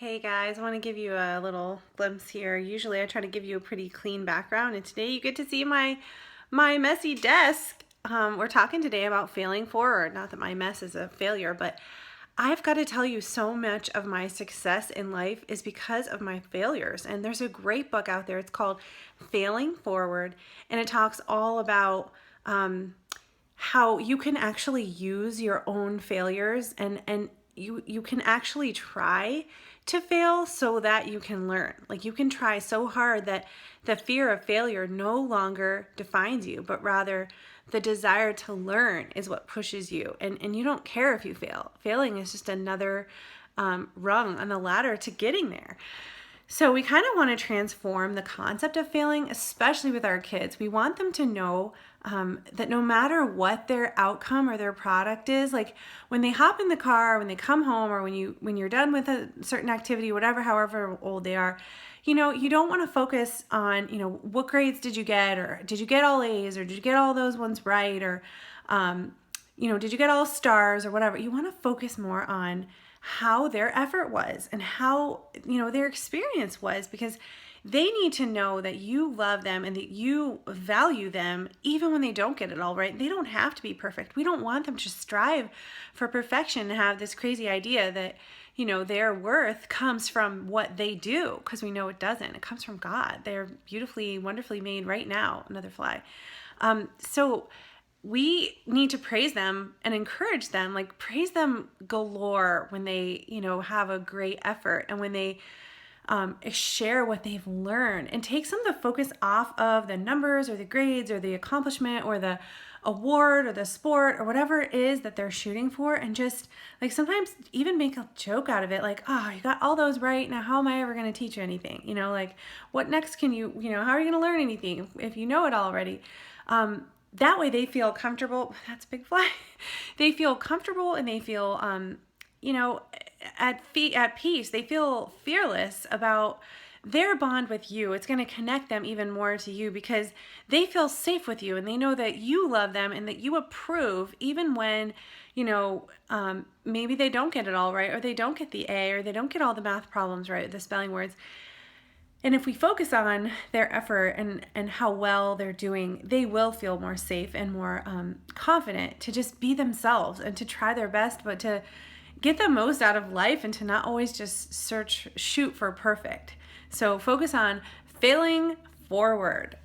Hey guys, I want to give you a little glimpse here. Usually I try to give you a pretty clean background, and today you get to see my messy desk. We're talking today about failing forward. Not that my mess is a failure, but I've got to tell you, so much of my success in life is because of my failures. And there's a great book out there. It's called Failing Forward, and it talks all about how you can actually use your own failures, and you can actually try to fail so that you can learn. Like, you can try so hard that the fear of failure no longer defines you, but rather the desire to learn is what pushes you. And you don't care if you fail. Failing is just another rung on the ladder to getting there. So we kind of want to transform the concept of failing, especially with our kids. We want them to know that no matter what their outcome or their product is, like when they hop in the car, when they come home, or when you're done with a certain activity, whatever, however old they are, you don't want to focus on, what grades did you get, or did you get all A's, or did you get all those ones right, or did you get all stars or whatever. You want to focus more on how their effort was and how, their experience was, because they need to know that you love them and that you value them even when they don't get it all right. They don't have to be perfect. We don't want them to strive for perfection and have this crazy idea that, their worth comes from what they do, because we know it doesn't. It comes from God. They're beautifully, wonderfully made right now. Another fly. So we need to praise them and encourage them, like praise them galore when they, have a great effort, and when they share what they've learned, and take some of the focus off of the numbers or the grades or the accomplishment or the award or the sport or whatever it is that they're shooting for. And just like sometimes even make a joke out of it, like, oh, you got all those right, now how am I ever going to teach you anything? Like, what next can you, how are you going to learn anything if you know it already? That way they feel comfortable. That's a big fly. They feel comfortable, and they feel, at peace. They feel fearless about their bond with you. It's going to connect them even more to you, because they feel safe with you, and they know that you love them and that you approve, even when, maybe they don't get it all right, or they don't get the A, or they don't get all the math problems right, the spelling words. And if we focus on their effort and how well they're doing, they will feel more safe and more confident to just be themselves and to try their best, but to get the most out of life, and to not always just shoot for perfect. So focus on failing forward.